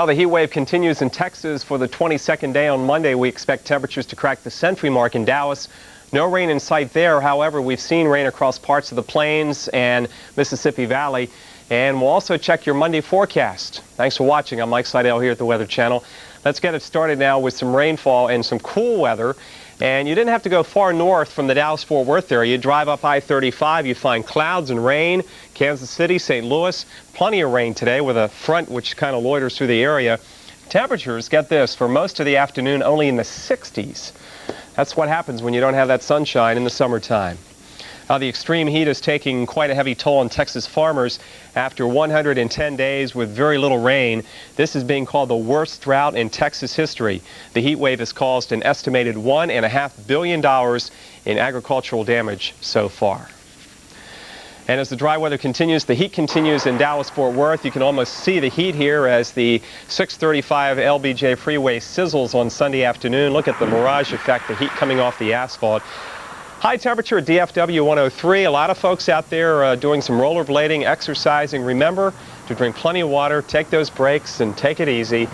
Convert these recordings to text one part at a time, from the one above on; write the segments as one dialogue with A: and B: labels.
A: Well, the heat wave continues in Texas for the 22nd day on Monday. We expect temperatures to crack the century mark in Dallas. No rain in sight there. However, we've seen rain across parts of the plains and Mississippi Valley. And we'll also check your Monday forecast. Thanks for watching. I'm Mike Seidel here at the Weather Channel. Let's get it started now with some rainfall and some cool weather. And you didn't have to go far north from the Dallas-Fort Worth area. You drive up I-35, you find clouds and rain. Kansas City, St. Louis, plenty of rain today with a front which kind of loiters through the area. Temperatures, get this, for most of the afternoon only in the 60s. That's what happens when you don't have that sunshine in the summertime. The extreme heat is taking quite a heavy toll on Texas farmers after 110 days with very little rain. This is being called the worst drought in Texas history. The heat wave has caused an estimated $1.5 billion in agricultural damage so far. And as the dry weather continues, the heat continues in Dallas-Fort Worth. You can almost see the heat here as the 635 LBJ freeway sizzles on Sunday afternoon. Look at the mirage effect, the heat coming off the asphalt. High temperature at DFW 103. A lot of folks out there doing some rollerblading, exercising. Remember to drink plenty of water, take those breaks, and take it easy.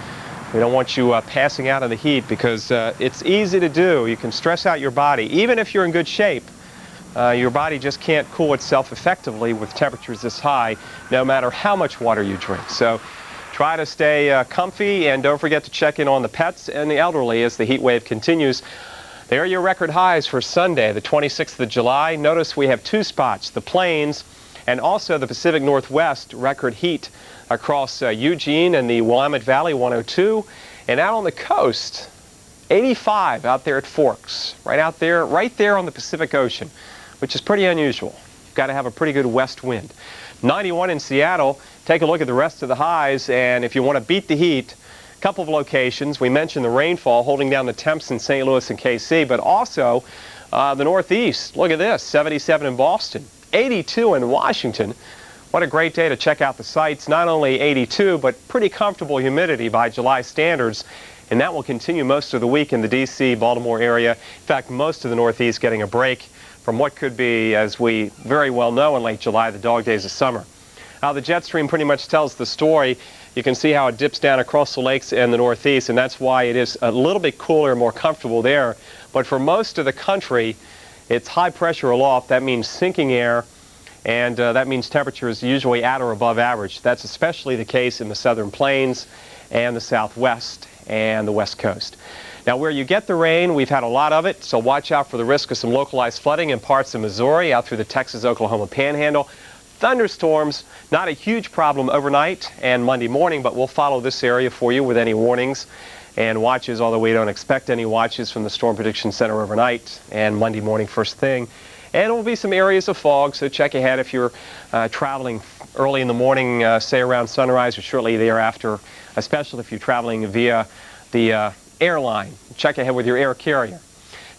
A: We don't want you passing out in the heat because it's easy to do. You can stress out your body. Even if you're in good shape, your body just can't cool itself effectively with temperatures this high, no matter how much water you drink. So try to stay comfy, and don't forget to check in on the pets and the elderly as the heat wave continues. There are your record highs for Sunday, the 26th of July. Notice we have two spots, the plains and also the Pacific Northwest, record heat across Eugene and the Willamette Valley, 102. And out on the coast, 85 out there at Forks, right there on the Pacific Ocean, which is pretty unusual. You've got to have a pretty good west wind. 91 in Seattle. Take a look at the rest of the highs, and if you want to beat the heat, a couple of locations. We mentioned the rainfall holding down the temps in St. Louis and KC, but also the Northeast. Look at this, 77 in Boston, 82 in Washington. What a great day to check out the sights. Not only 82, but pretty comfortable humidity by July standards. And that will continue most of the week in the D.C., Baltimore area. In fact, most of the Northeast getting a break from what could be, as we very well know in late July, the dog days of summer. The jet stream pretty much tells the story. You can see how it dips down across the lakes in the Northeast, and that's why it is a little bit cooler and more comfortable there. But for most of the country, it's high pressure aloft. That means sinking air, and that means temperatures usually at or above average. That's especially the case in the southern plains and the Southwest and the West Coast. Now, where you get the rain, we've had a lot of it, so watch out for the risk of some localized flooding in parts of Missouri, out through the Texas-Oklahoma panhandle. Thunderstorms, not a huge problem overnight and Monday morning, but we'll follow this area for you with any warnings and watches, although we don't expect any watches from the Storm Prediction Center overnight and Monday morning first thing. And there will be some areas of fog, so check ahead if you're traveling early in the morning, say around sunrise or shortly thereafter, especially if you're traveling via the airline. Check ahead with your air carrier.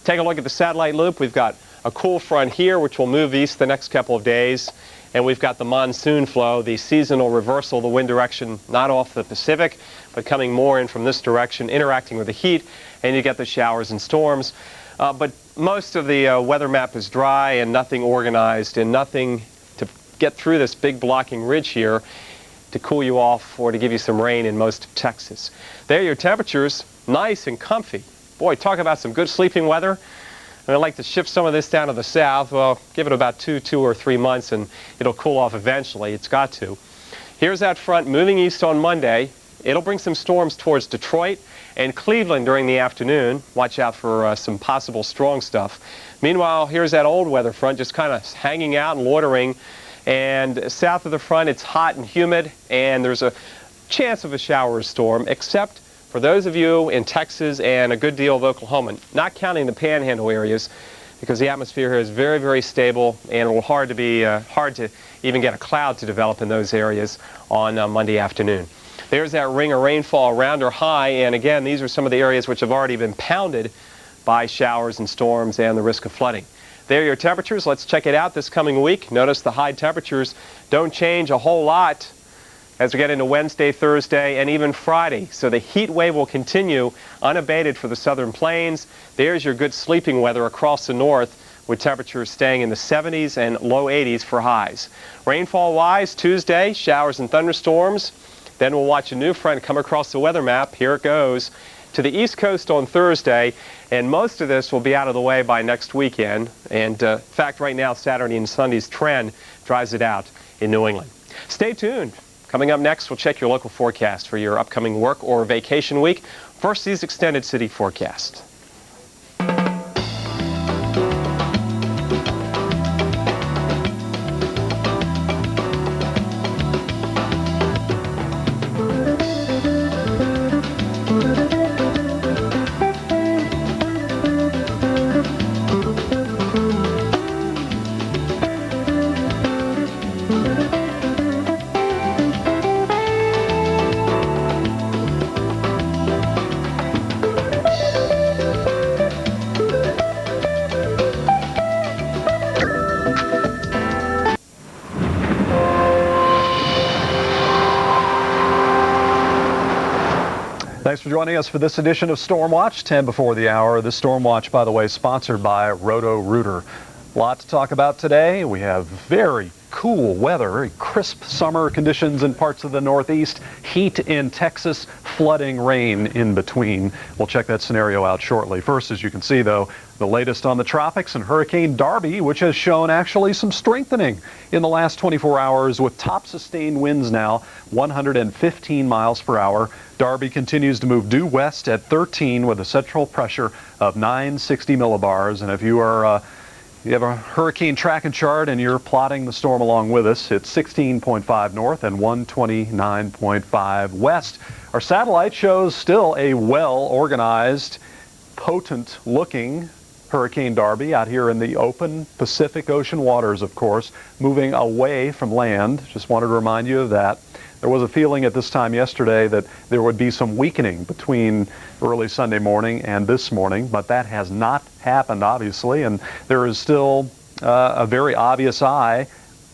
A: Take a look at the satellite loop. We've got a cool front here, which will move east the next couple of days. And we've got the monsoon flow, the seasonal reversal, the wind direction not off the Pacific, but coming more in from this direction, interacting with the heat, and you get the showers and storms. But most of the weather map is dry and nothing organized and nothing to get through this big blocking ridge here to cool you off or to give you some rain in most of Texas. There are your temperatures, nice and comfy. Boy, talk about some good sleeping weather. And I'd like to shift some of this down to the south. Well, give it about two or 3 months and it'll cool off eventually. It's got to. Here's that front moving east on Monday. It'll bring some storms towards Detroit and Cleveland during the afternoon. Watch out for some possible strong stuff. Meanwhile, here's that old weather front just kind of hanging out and loitering. And south of the front, it's hot and humid, and there's a chance of a shower or storm, except for those of you in Texas and a good deal of Oklahoma, not counting the panhandle areas, because the atmosphere here is very, very stable, and it will hard to even get a cloud to develop in those areas on Monday afternoon. There's that ring of rainfall around or high, and again, these are some of the areas which have already been pounded by showers and storms and the risk of flooding. There are your temperatures. Let's check it out this coming week. Notice the high temperatures don't change a whole lot as we get into Wednesday, Thursday, and even Friday. So the heat wave will continue unabated for the southern plains. There's your good sleeping weather across the north, with temperatures staying in the 70s and low 80s for highs. Rainfall-wise, Tuesday, showers and thunderstorms. Then we'll watch a new front come across the weather map. Here it goes to the east coast on Thursday, and most of this will be out of the way by next weekend. And in fact, right now, Saturday and Sunday's trend dries it out in New England. Stay tuned. Coming up next, we'll check your local forecast for your upcoming work or vacation week. First, these extended city forecasts.
B: Thanks for joining us for this edition of Storm Watch, 10 before the hour. This Storm Watch, by the way, sponsored by Roto-Rooter. A lot to talk about today. We have very cool weather, very crisp summer conditions in parts of the Northeast, heat in Texas, flooding, rain in between. We'll check that scenario out shortly. First, as you can see, though, the latest on the tropics and Hurricane Darby, which has shown actually some strengthening in the last 24 hours with top sustained winds now, 115 miles per hour. Darby continues to move due west at 13 with a central pressure of 960 millibars. And if you are you have a hurricane tracking chart and you're plotting the storm along with us, it's 16.5 north and 129.5 west. Our satellite shows still a well-organized, potent-looking Hurricane Darby out here in the open Pacific Ocean waters, of course, moving away from land. Just wanted to remind you of that. There was a feeling at this time yesterday that there would be some weakening between early Sunday morning and this morning, but that has not happened, obviously, and there is still a very obvious eye,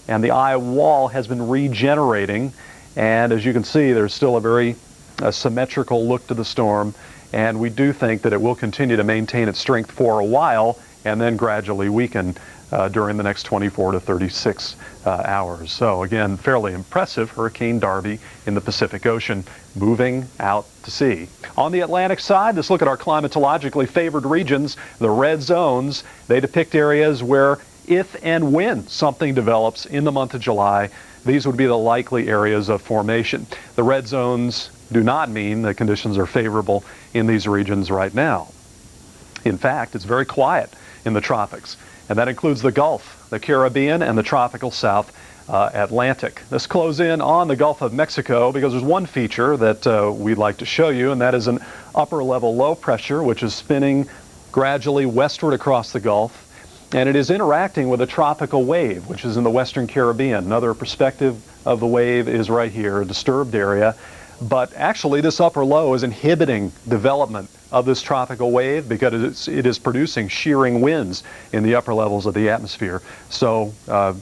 B: and the eye wall has been regenerating, and as you can see, there's still a very symmetrical look to the storm, and we do think that it will continue to maintain its strength for a while and then gradually weaken during the next 24 to 36 hours. So again, fairly impressive Hurricane Darby in the Pacific Ocean moving out to sea. On the Atlantic side, let's look at our climatologically favored regions, the red zones. They depict areas where if and when something develops in the month of July, these would be the likely areas of formation. The red zones do not mean that conditions are favorable in these regions right now. In fact, it's very quiet in the tropics, and that includes the Gulf, the Caribbean, and the tropical South Atlantic. This closes in on the Gulf of Mexico because there's one feature that we'd like to show you, and that is an upper level low pressure which is spinning gradually westward across the Gulf, and it is interacting with a tropical wave which is in the Western Caribbean. Another perspective of the wave is right here, a disturbed area. But actually this upper low is inhibiting development of this tropical wave because it is producing shearing winds in the upper levels of the atmosphere. So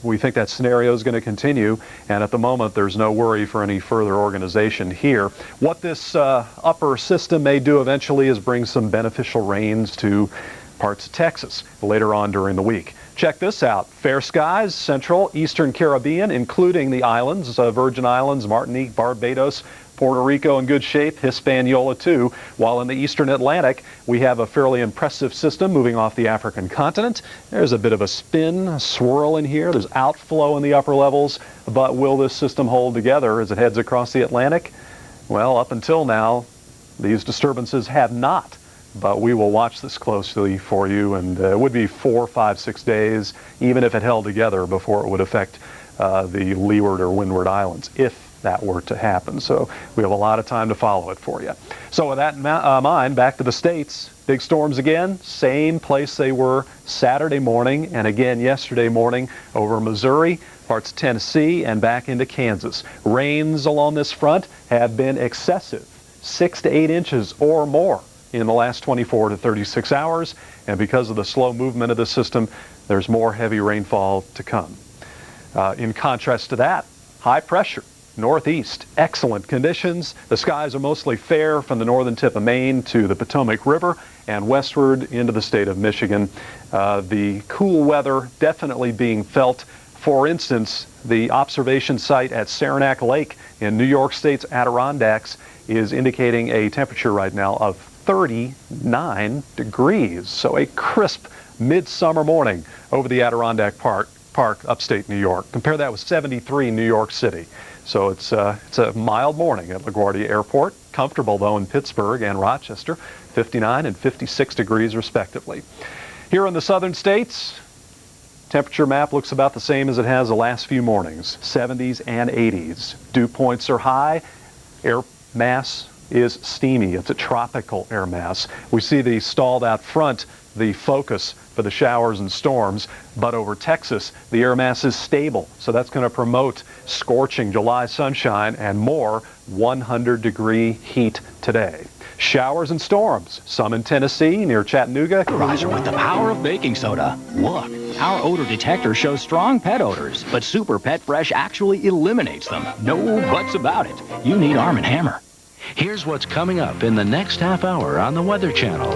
B: we think that scenario is going to continue, and at the moment there's no worry for any further organization here. What this upper system may do eventually is bring some beneficial rains to parts of Texas later on during the week. Check this out. Fair skies, central, eastern Caribbean, including the islands, Virgin Islands, Martinique, Barbados, Puerto Rico in good shape, Hispaniola too, while in the eastern Atlantic we have a fairly impressive system moving off the African continent. There's a bit of a spin, a swirl in here. There's outflow in the upper levels, but will this system hold together as it heads across the Atlantic? Well, up until now, these disturbances have not. But we will watch this closely for you, and it would be 4, 5, 6 days, even if it held together, before it would affect the leeward or windward islands, if that were to happen. So we have a lot of time to follow it for you. So with that in mind, back to the states. Big storms again, same place they were Saturday morning and again yesterday morning over Missouri, parts of Tennessee, and back into Kansas. Rains along this front have been excessive, 6 to 8 inches or more in the last 24 to 36 hours, and because of the slow movement of the system, there's more heavy rainfall to come. In contrast to that, high pressure, northeast, excellent conditions. The skies are mostly fair from the northern tip of Maine to the Potomac River and westward into the state of Michigan. The cool weather definitely being felt. For instance, the observation site at Saranac Lake in New York State's Adirondacks is indicating a temperature right now of 39 degrees. So a crisp midsummer morning over the Adirondack Park, upstate New York. Compare that with 73 in New York City. So it's a mild morning at LaGuardia Airport. Comfortable though in Pittsburgh and Rochester, 59 and 56 degrees respectively. Here in the southern states, temperature map looks about the same as it has the last few mornings, 70s and 80s. Dew points are high, air mass is steamy. It's a tropical air mass. We see the stalled out front, the focus for the showers and storms, but over Texas the air mass is stable, so that's going to promote scorching July sunshine and more 100-degree heat today. Showers and storms, some in Tennessee near Chattanooga.
C: Riser with the power of baking soda. Look, our odor detector shows strong pet odors, but Super Pet Fresh actually eliminates them. No buts about it. You need Arm & Hammer.
D: Here's what's coming up in the next half hour on the Weather Channel.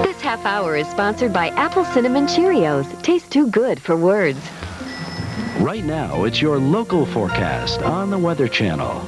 E: This half hour is sponsored by Apple Cinnamon Cheerios. Taste too good for words.
D: Right now, it's your local forecast on the Weather Channel.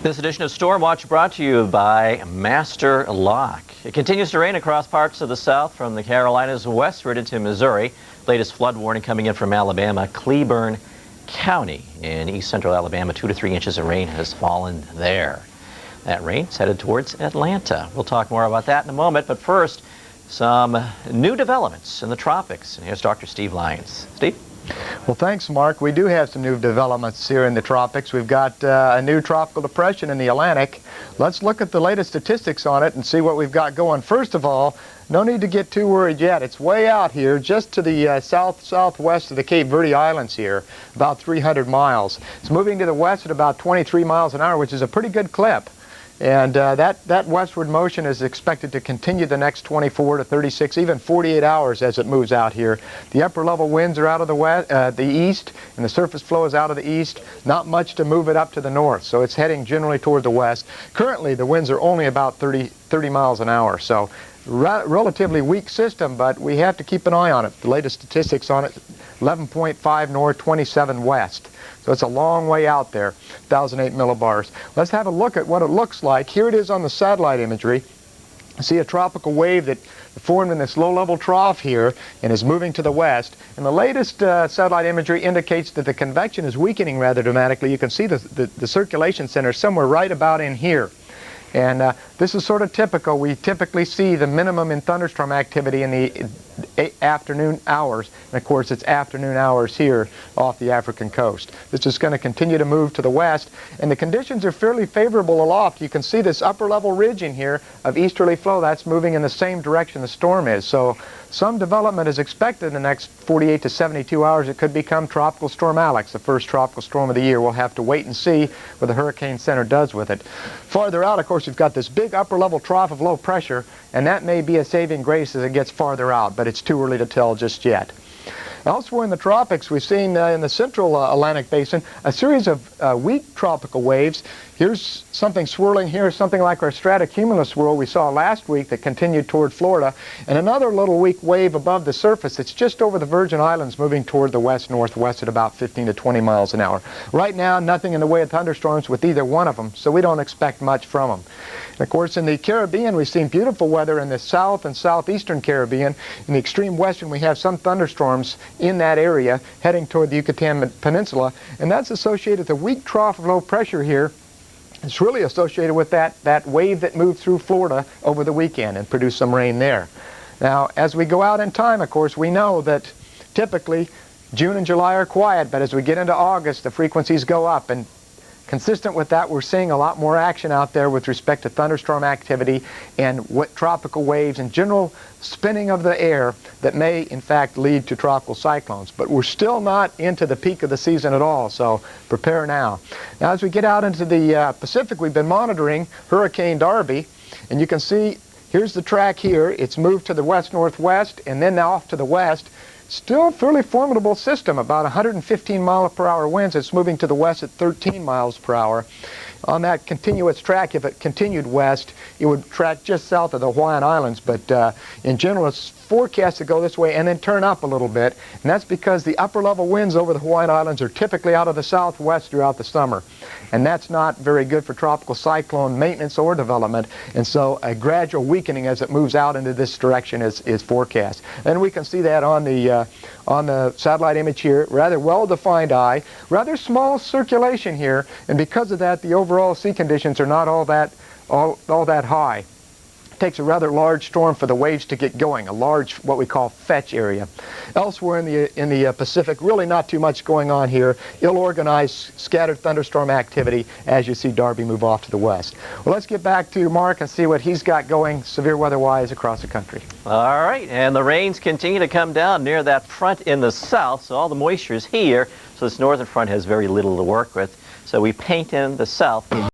F: This edition of Storm Watch brought to you by Master Lock. It continues to rain across parts of the south from the Carolinas westward into Missouri. Latest flood warning coming in from Alabama, Cleburne County in east central Alabama. 2 to 3 inches of rain has fallen there. That rain's headed towards Atlanta. We'll talk more about that in a moment, but first, some new developments in the tropics. And here's Dr. Steve Lyons. Steve?
G: Well, thanks, Mark. We do have some new developments here in the tropics. We've got a new tropical depression in the Atlantic. Let's look at the latest statistics on it and see what we've got going. First of all, no need to get too worried yet. It's way out here, just to the southwest of the Cape Verde Islands here, about 300 miles. It's moving to the west at about 23 miles an hour, which is a pretty good clip. And that westward motion is expected to continue the next 24 to 36, even 48 hours as it moves out here. The upper level winds are out of the east, and the surface flow is out of the east. Not much to move it up to the north, so it's heading generally toward the west. Currently, the winds are only about 30 miles an hour, so relatively weak system, but we have to keep an eye on it. The latest statistics on it, 11.5 north, 27 west. So it's a long way out there, 1,008 millibars. Let's have a look at what it looks like. Here it is on the satellite imagery. You see a tropical wave that formed in this low-level trough here and is moving to the west. And the latest satellite imagery indicates that the convection is weakening rather dramatically. You can see the circulation center somewhere right about in here. And this is sort of typical. We typically see the minimum in thunderstorm activity in the afternoon hours. And of course, it's afternoon hours here off the African coast. This is going to continue to move to the west. And the conditions are fairly favorable aloft. You can see this upper level ridge in here of easterly flow. That's moving in the same direction the storm is. So some development is expected in the next 48 to 72 hours. It could become Tropical Storm Alex, the first tropical storm of the year. We'll have to wait and see what the Hurricane Center does with it. Farther out, of course, you've got this big upper level trough of low pressure, and that may be a saving grace as it gets farther out, but it's too early to tell just yet. Elsewhere in the tropics, we've seen in the central Atlantic basin a series of weak tropical waves. Here's something swirling here, something like our stratocumulus swirl we saw last week that continued toward Florida, and another little weak wave above the surface. It's just over the Virgin Islands moving toward the west-northwest at about 15 to 20 miles an hour. Right now, nothing in the way of thunderstorms with either one of them, so we don't expect much from them. And of course, in the Caribbean, we've seen beautiful weather in the south and southeastern Caribbean. In the extreme western, we have some thunderstorms in that area heading toward the Yucatan Peninsula, and that's associated with a weak trough of low pressure here. It's really associated with that wave that moved through Florida over the weekend and produced some rain there. Now, as we go out in time, of course, we know that typically June and July are quiet, but as we get into August, the frequencies go up, and consistent with that, we're seeing a lot more action out there with respect to thunderstorm activity and what tropical waves and general spinning of the air that may, in fact, lead to tropical cyclones. But we're still not into the peak of the season at all, so prepare now. Now, as we get out into the Pacific, we've been monitoring Hurricane Darby, and you can see here's the track here. It's moved to the west-northwest and then now off to the west. Still a fairly formidable system, about 115 mile per hour winds. It's moving to the west at 13 miles per hour. On that continuous track, if it continued west, it would track just south of the Hawaiian Islands, but in general it's forecast to go this way and then turn up a little bit, and that's because the upper level winds over the Hawaiian Islands are typically out of the southwest throughout the summer, and that's not very good for tropical cyclone maintenance or development, and so a gradual weakening as it moves out into this direction is forecast. And we can see that on the satellite image here, rather well-defined eye, rather small circulation here, and because of that the overall sea conditions are not all that high. It takes a rather large storm for the waves to get going, a large what we call fetch area. Elsewhere in the Pacific, really not too much going on here. Ill-organized scattered thunderstorm activity as you see Darby move off to the west. Well, let's get back to Mark and see what he's got going severe weather-wise across the country.
F: All right, and the rains continue to come down near that front in the south, so all the moisture is here, so this northern front has very little to work with. So we paint in the south.